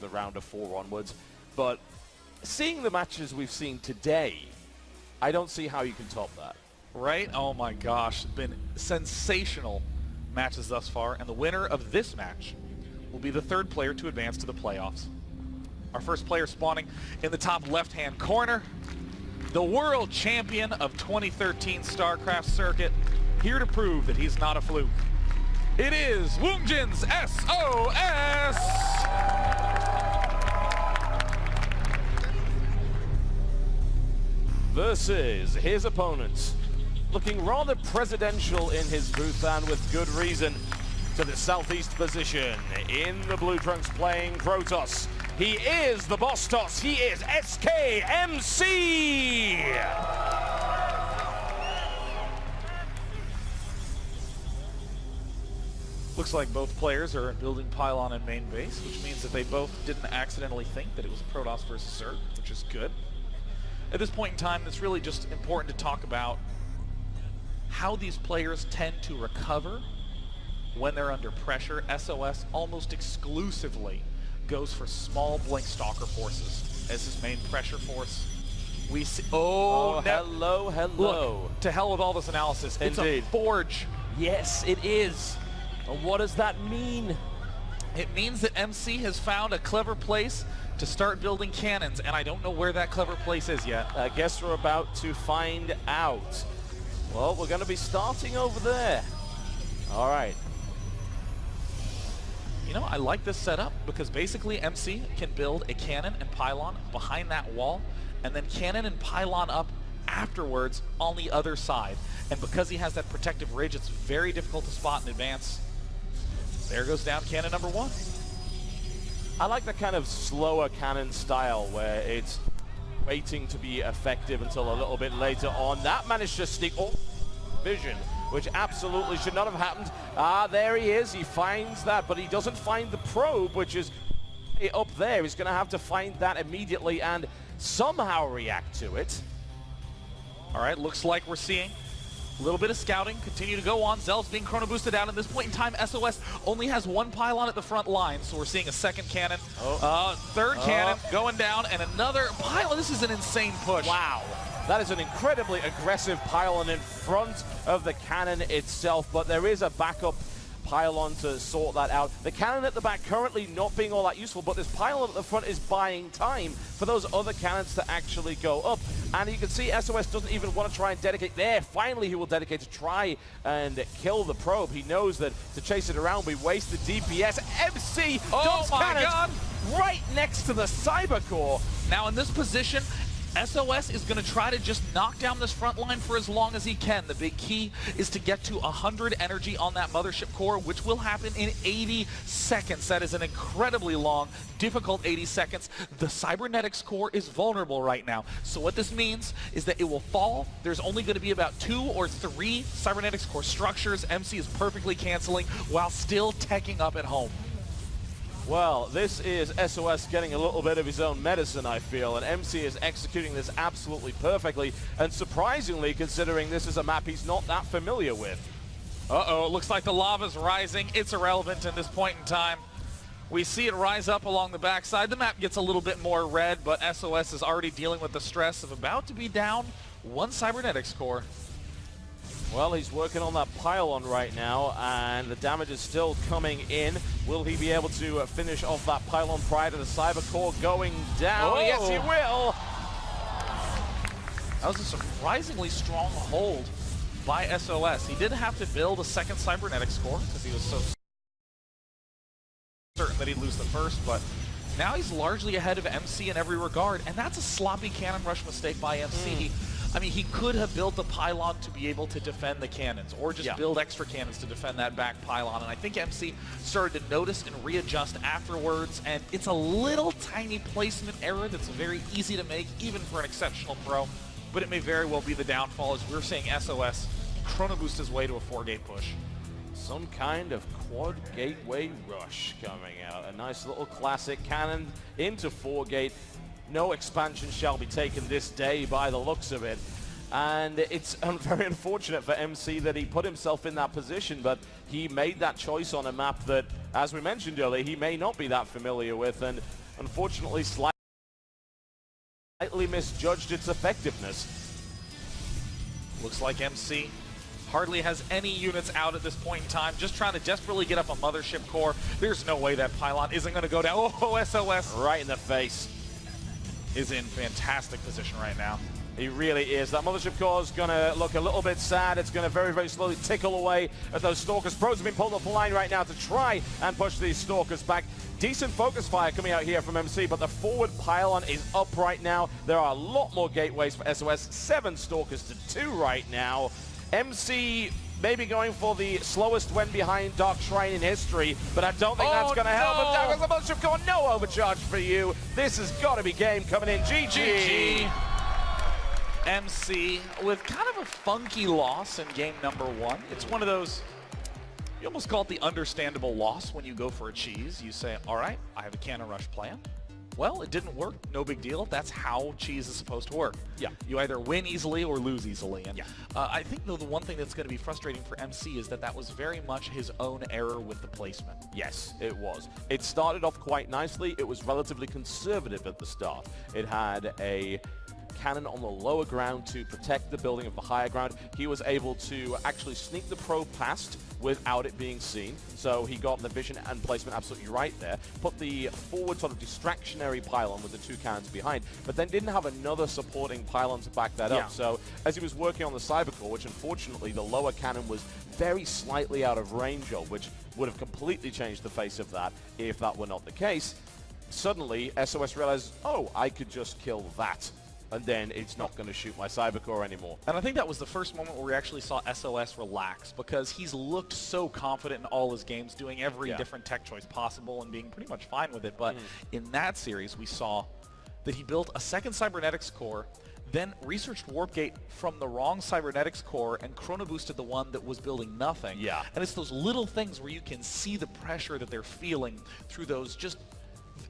the round of 4 onwards. But seeing the matches we've seen today, I don't see how you can top that. Right? Oh my gosh, it's been sensational matches thus far, and the winner of this match will be the 3rd player to advance to the playoffs. Our first player spawning in the top left-hand corner, the world champion of 2013 StarCraft circuit, here to prove that he's not a fluke. It is Woongjin's sOs! Versus his opponent, looking rather presidential in his booth, and with good reason, to the southeast position in the blue trunks playing Protoss. He is the boss toss. He is SKMC. Looks like both players are building pylon and main base, which means that they both didn't accidentally think that it was a Protoss versus Zerg, which is good. At this point in time, it's really just important to talk about how these players tend to recover when they're under pressure. SOS almost exclusively goes for small blink stalker forces as his main pressure force. We see, hello. Look, to hell with all this analysis. Indeed. It's a forge. Yes, it is. And what does that mean? It means that MC has found a clever place to start building cannons, and I don't know where that clever place is yet. I guess we're about to find out. Well, we're going to be starting over there. All right. You know, I like this setup because basically MC can build a cannon and pylon behind that wall, and then cannon and pylon up afterwards on the other side. And because he has that protective ridge, it's very difficult to spot in advance. There goes down cannon number 1. I like the kind of slower cannon style where it's waiting to be effective until a little bit later on. That managed to sneak vision, which absolutely should not have happened. Ah, there he is. He finds that, but he doesn't find the probe, which is up there. He's going to have to find that immediately and somehow react to it. All right, looks like we're seeing a little bit of scouting continue to go on. Zell's being chrono boosted out. At this point in time, SOS only has 1 pylon at the front line, so we're seeing a 2nd cannon, 3rd cannon going down, and another pylon. This is an insane push. Wow. That is an incredibly aggressive pylon in front of the cannon itself, but there is a backup pylon to sort that out. The cannon at the back currently not being all that useful, but this pylon at the front is buying time for those other cannons to actually go up. And you can see SOS doesn't even want to try and dedicate there. Finally, he will dedicate to try and kill the probe. He knows that to chase it around, we waste the DPS. MC dumps cannons right next to the cyber core. Now in this position, SOS is going to try to just knock down this front line for as long as he can. The big key is to get to 100 energy on that mothership core, which will happen in 80 seconds. That is an incredibly long, difficult 80 seconds. The cybernetics core is vulnerable right now. So what this means is that it will fall. There's only going to be about 2 or 3 cybernetics core structures. MC is perfectly canceling while still teching up at home. Well, this is SOS getting a little bit of his own medicine, I feel, and MC is executing this absolutely perfectly, and surprisingly, considering this is a map he's not that familiar with. Uh-oh, it looks like the lava's rising. It's irrelevant at this point in time. We see it rise up along the backside. The map gets a little bit more red, but SOS is already dealing with the stress of about to be down 1 cybernetics core. Well, he's working on that pylon right now, and the damage is still coming in. Will he be able to finish off that pylon prior to the cyber core going down? Oh. Yes, he will! That was a surprisingly strong hold by SOS. He did have to build a 2nd cybernetics core because he was so certain that he'd lose the first, but now he's largely ahead of MC in every regard, and that's a sloppy cannon rush mistake by MC. I mean, he could have built a pylon to be able to defend the cannons, or just build extra cannons to defend that back pylon. And I think MC started to notice and readjust afterwards, and it's a little tiny placement error that's very easy to make, even for an exceptional pro, but it may very well be the downfall, as we're seeing SOS chrono boost his way to a 4-gate push. Some kind of quad gateway rush coming out. A nice little classic cannon into 4-gate. No expansion shall be taken this day by the looks of it. And it's very unfortunate for MC that he put himself in that position, but he made that choice on a map that, as we mentioned earlier, he may not be that familiar with. And unfortunately slightly misjudged its effectiveness. Looks like MC hardly has any units out at this point in time, just trying to desperately get up a mothership core. There's no way that pylon isn't going to go down. Oh, SOS. Right in the face. Is in fantastic position right now. He really is. That mothership core is going to look a little bit sad. It's going to very, very slowly tickle away at those stalkers. Pros have been pulled off the line right now to try and push these stalkers back. Decent focus fire coming out here from MC, but the forward pylon is up right now. There are a lot more gateways for SOS. 7 stalkers to 2 right now. MC maybe going for the slowest when behind Dark Shrine in history, but I don't think that's going to help. But there goes the mothership core. No overcharge for you. This has got to be game coming in. GG. MC with kind of a funky loss in game number 1. It's one of those, you almost call it the understandable loss when you go for a cheese. You say, all right, I have a cannon rush plan. Well, it didn't work. No big deal. That's how cheese is supposed to work. Yeah. You either win easily or lose easily. And yeah. I think, though, the one thing that's going to be frustrating for MC is that that was very much his own error with the placement. Yes, it was. It started off quite nicely. It was relatively conservative at the start. It had a cannon on the lower ground to protect the building of the higher ground. He was able to actually sneak the probe past without it being seen. So he got the vision and placement absolutely right there. Put the forward sort of distractionary pylon with the 2 cannons behind, but then didn't have another supporting pylon to back that up. So as he was working on the cyber core, which unfortunately the lower cannon was very slightly out of range of, which would have completely changed the face of that if that were not the case, suddenly SOS realized, oh, I could just kill that. And then it's not going to shoot my cybercore anymore. And I think that was the first moment where we actually saw SOS relax, because he's looked so confident in all his games, doing every different tech choice possible and being pretty much fine with it. But in that series, we saw that he built a second cybernetics core, then researched warp gate from the wrong cybernetics core and chrono boosted the one that was building nothing. Yeah. And it's those little things where you can see the pressure that they're feeling through those just,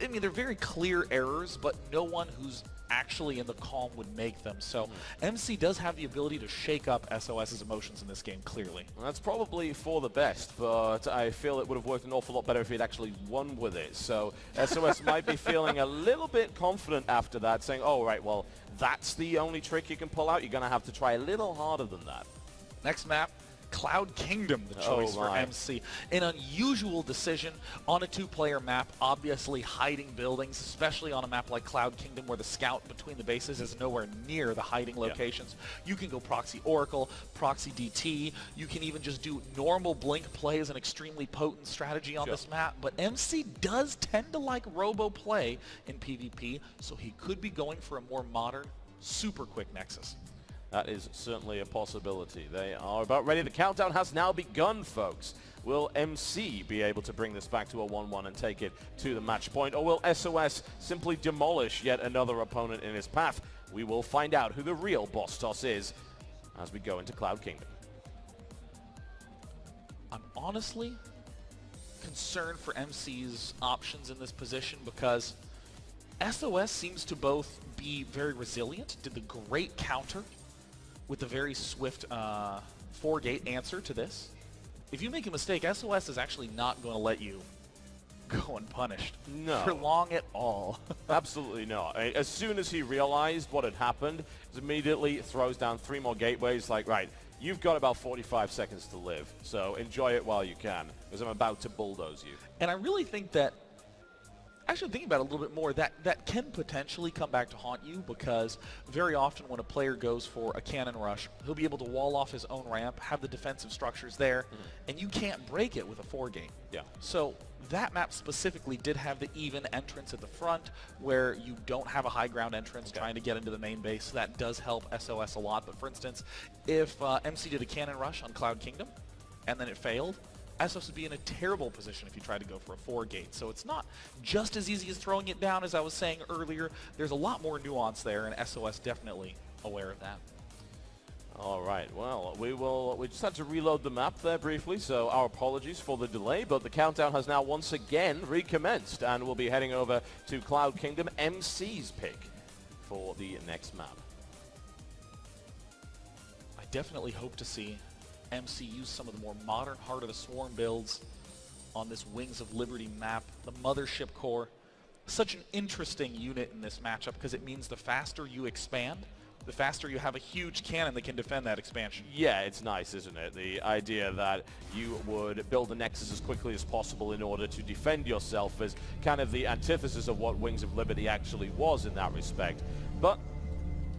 I mean, they're very clear errors, but no one who's actually in the calm would make them. So MC does have the ability to shake up SOS's emotions in this game, clearly. Well, that's probably for the best, but I feel it would have worked an awful lot better if he'd actually won with it. So SOS might be feeling a little bit confident after that, saying, oh, right, well, that's the only trick you can pull out. You're going to have to try a little harder than that. Next map, Cloud Kingdom, the choice for MC. An unusual decision on a 2-player map, obviously hiding buildings, especially on a map like Cloud Kingdom where the scout between the bases is nowhere near the hiding locations. You can go proxy Oracle, proxy DT, you can even just do normal blink play as an extremely potent strategy on this map, but MC does tend to like robo play in PvP, so he could be going for a more modern, super quick Nexus. That is certainly a possibility. They are about ready. The countdown has now begun, folks. Will MC be able to bring this back to a 1-1 and take it to the match point? Or will SOS simply demolish yet another opponent in his path? We will find out who the real boss toss is as we go into Cloud Kingdom. I'm honestly concerned for MC's options in this position because SOS seems to both be very resilient, did the great counter with the very swift 4-gate answer to this. If you make a mistake, SOS is actually not going to let you go unpunished for long at all. Absolutely not. As soon as he realized what had happened, he immediately throws down 3 more gateways like, right, you've got about 45 seconds to live, so enjoy it while you can, because I'm about to bulldoze you. And I really think that, actually thinking about it a little bit more, that can potentially come back to haunt you, because very often when a player goes for a cannon rush, he'll be able to wall off his own ramp, have the defensive structures there, and you can't break it with a 4-gate. Yeah. So that map specifically did have the even entrance at the front where you don't have a high ground entrance trying to get into the main base. So that does help SOS a lot. But for instance, if MC did a cannon rush on Cloud Kingdom and then it failed, SOS would be in a terrible position if you tried to go for a 4-gate. So it's not just as easy as throwing it down, as I was saying earlier. There's a lot more nuance there, and SOS definitely aware of that. All right, well, we just had to reload the map there briefly, so our apologies for the delay, but the countdown has now once again recommenced, and we'll be heading over to Cloud Kingdom, MC's pick for the next map. I definitely hope to see MC use some of the more modern Heart of the Swarm builds on this Wings of Liberty map. The Mothership Core such an interesting unit in this matchup because it means the faster you expand, the faster you have a huge cannon that can defend that expansion. Yeah, it's nice, isn't it? The idea that you would build a Nexus as quickly as possible in order to defend yourself is kind of the antithesis of what Wings of Liberty actually was in that respect. But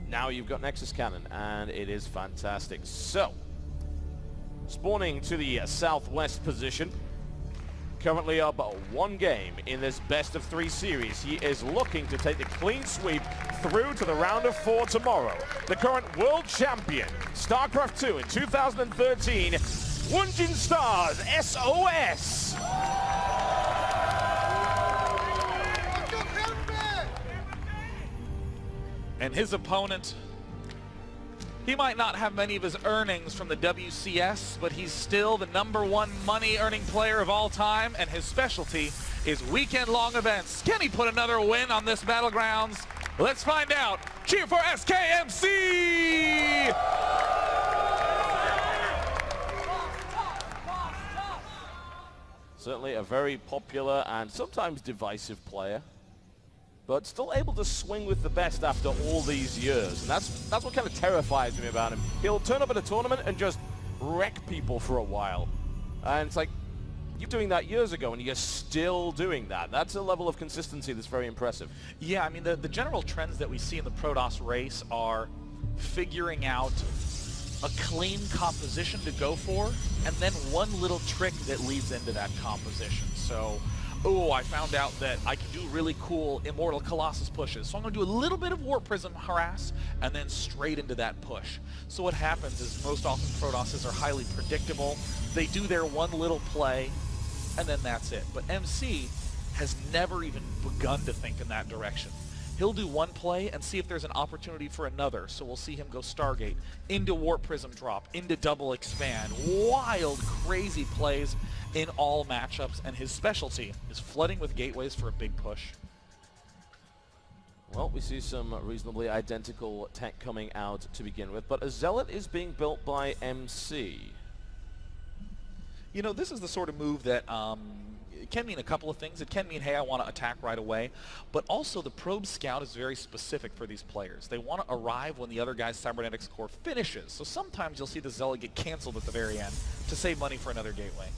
now you've got Nexus Cannon, and it is fantastic. So, spawning to the southwest position, currently up 1 game in this best-of-3 series. He is looking to take the clean sweep through to the round of 4 tomorrow. The current world champion, StarCraft 2 in 2013, Wunjin Stars, SOS! And his opponent, he might not have many of his earnings from the WCS, but he's still the #1 money-earning player of all time, and his specialty is weekend-long events. Can he put another win on this Battlegrounds? Let's find out. Cheer for SKMC! Certainly a very popular and sometimes divisive player, but still able to swing with the best after all these years. And that's what kind of terrifies me about him. He'll turn up at a tournament and just wreck people for a while. And it's like, you're doing that years ago and you're still doing that. That's a level of consistency that's very impressive. Yeah, I mean, the general trends that we see in the Protoss race are figuring out a clean composition to go for, and then one little trick that leads into that composition. So, oh, I found out that I can do really cool Immortal Colossus pushes. So I'm going to do a little bit of Warp Prism harass and then straight into that push. So what happens is most often Protosses are highly predictable. They do their one little play and then that's it. But MC has never even begun to think in that direction. He'll do one play and see if there's an opportunity for another. So we'll see him go Stargate, into Warp Prism drop, into double expand. Wild, crazy plays in all matchups, and his specialty is flooding with gateways for a big push. Well, we see some reasonably identical tech coming out to begin with, but a Zealot is being built by MC. You know, this is the sort of move that it can mean a couple of things. It can mean, hey, I want to attack right away, but also the Probe Scout is very specific for these players. They want to arrive when the other guy's Cybernetics core finishes, so sometimes you'll see the Zealot get canceled at the very end to save money for another gateway.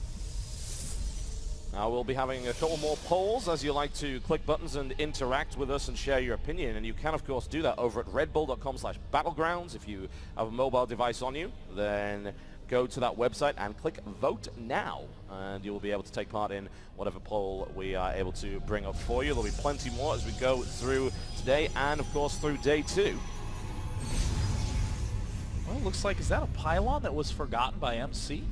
Now we'll be having a couple more polls as you like to click buttons and interact with us and share your opinion, and you can of course do that over at redbull.com/battlegrounds. If you have a mobile device on you, then go to that website and click vote now, and you will be able to take part in whatever poll we are able to bring up for you. There'll be plenty more as we go through today and of course through day 2. Well, looks like, is that a pylon that was forgotten by MC?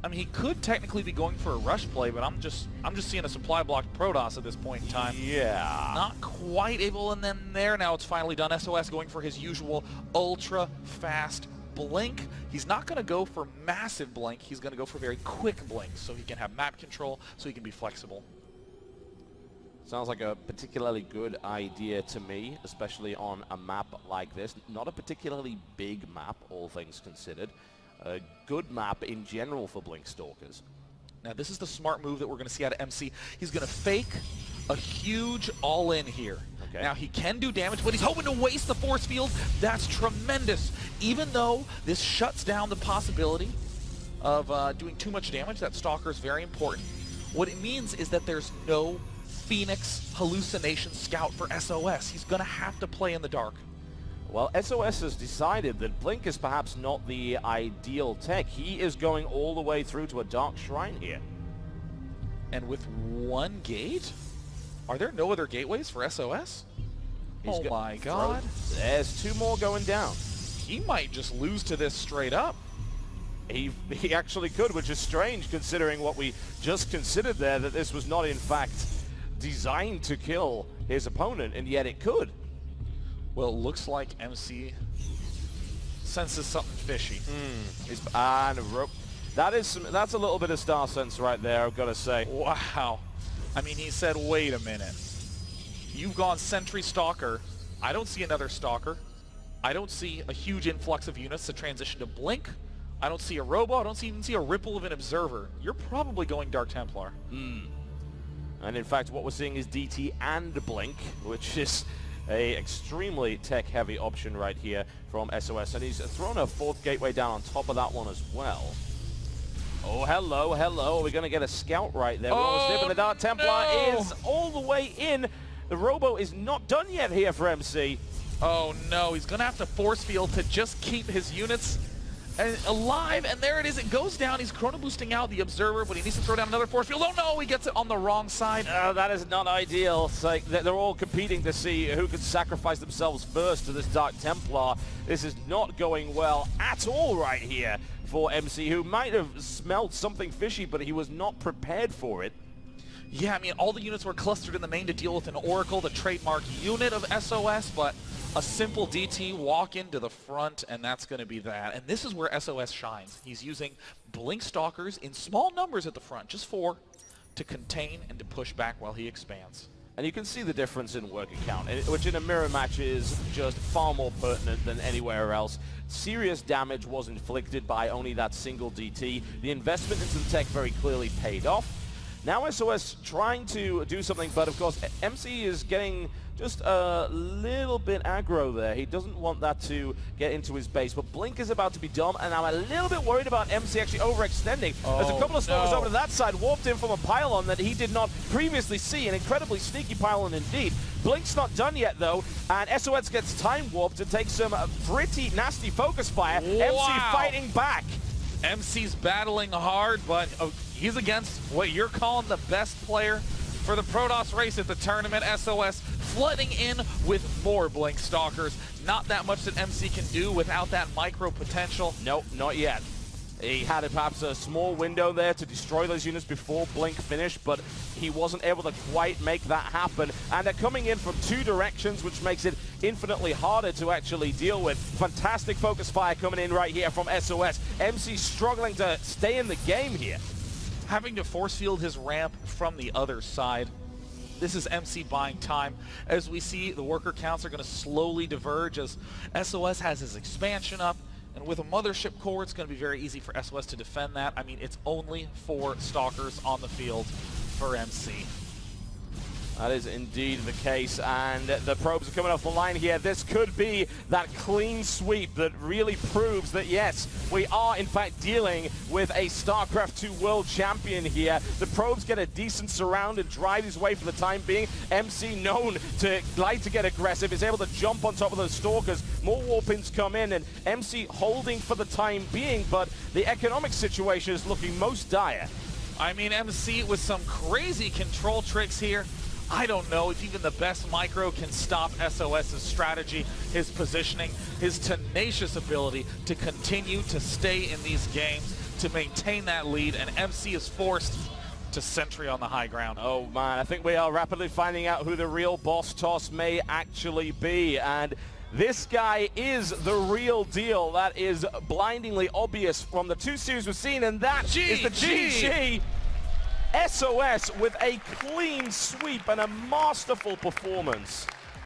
I mean, he could technically be going for a rush play, but I'm just seeing a supply blocked Protoss at this point in time. Yeah. Not quite able, and then there, now it's finally done. SOS going for his usual ultra fast blink. He's not going to go for massive blink. He's going to go for very quick blink, so he can have map control, so he can be flexible. Sounds like a particularly good idea to me, especially on a map like this. Not a particularly big map, all things considered. A good map in general for Blink Stalkers. Now this is the smart move that we're going to see out of MC. He's going to fake a huge all-in here. Okay. Now he can do damage, but he's hoping to waste the force field. That's tremendous. Even though this shuts down the possibility of doing too much damage, that Stalker is very important. What it means is that there's no Phoenix hallucination scout for SOS. He's going to have to play in the dark. Well, SOS has decided that Blink is perhaps not the ideal tech. He is going all the way through to a Dark Shrine here. And with one gate? Are there no other gateways for SOS? Oh my god. There's 2 more going down. He might just lose to this straight up. He actually could, which is strange considering what we just considered there, that this was not in fact designed to kill his opponent, and yet it could. Well, it looks like MC senses something fishy. That's a little bit of star sense right there, I've got to say. Wow. I mean, he said, wait a minute. You've gone Sentry Stalker. I don't see another Stalker. I don't see a huge influx of units to transition to Blink. I don't see a Robo. I don't even see a ripple of an Observer. You're probably going Dark Templar. And in fact, what we're seeing is DT and Blink, which is a extremely tech-heavy option right here from SOS. And he's thrown a 4th gateway down on top of that one as well. Oh, hello, hello. We're going to get a scout right there. Oh, The Dark Templar no. is all the way in. The Robo is not done yet here for MC. Oh no, he's gonna have to force field to just keep his units alive, and there it is, it goes down. He's chrono boosting out the Observer, but he needs to throw down another force field. Oh no, he gets it on the wrong side. That is not ideal. It's like they're all competing to see who can sacrifice themselves first to this Dark Templar. This is not going well at all right here for MC, who might have smelled something fishy, but he was not prepared for it. Yeah, I mean, all the units were clustered in the main to deal with an Oracle, the trademark unit of SOS, but a simple DT walk into the front, and that's going to be that. And this is where SOS shines. He's using Blink Stalkers in small numbers at the front, just 4, to contain and to push back while he expands. And you can see the difference in worker count, which in a mirror match is just far more pertinent than anywhere else. Serious damage was inflicted by only that single DT. The investment into the tech very clearly paid off. Now SOS trying to do something, but of course MC is getting just a little bit aggro there. He doesn't want that to get into his base, but Blink is about to be done, and I'm a little bit worried about MC actually overextending. There's a couple of stalkers over to that side, warped in from a pylon that he did not previously see, an incredibly sneaky pylon indeed. Blink's not done yet though, and SOS gets time warped to take some pretty nasty focus fire. Wow. MC fighting back. MC's battling hard, but he's against what you're calling the best player for the Protoss race at the tournament. SOS flooding in with more Blink Stalkers. Not that much that MC can do without that micro potential. Nope, not yet. He had perhaps a small window there to destroy those units before Blink finished, but he wasn't able to quite make that happen. And they're coming in from 2 directions, which makes it infinitely harder to actually deal with. Fantastic focus fire coming in right here from SOS. MC struggling to stay in the game here. Having to force field his ramp from the other side. This is MC buying time. As we see, the worker counts are going to slowly diverge as SOS has his expansion up. And with a mothership core, it's going to be very easy for SOS to defend that. I mean, it's only 4 Stalkers on the field for MC. That is indeed the case, and the probes are coming off the line here. This could be that clean sweep that really proves that, yes, we are in fact dealing with a StarCraft 2 world champion here. The probes get a decent surround and drive his way for the time being. MC, known to like to get aggressive, is able to jump on top of those stalkers. More warp-ins come in, and MC holding for the time being, but the economic situation is looking most dire. I mean, MC with some crazy control tricks here. I don't know if even the best micro can stop SOS's strategy, his positioning, his tenacious ability to continue to stay in these games, to maintain that lead, and MC is forced to sentry on the high ground. Oh man, I think we are rapidly finding out who the real boss toss may actually be, and this guy is the real deal. That is blindingly obvious from the 2 series we've seen, and that is the GG. SOS with a clean sweep and a masterful performance.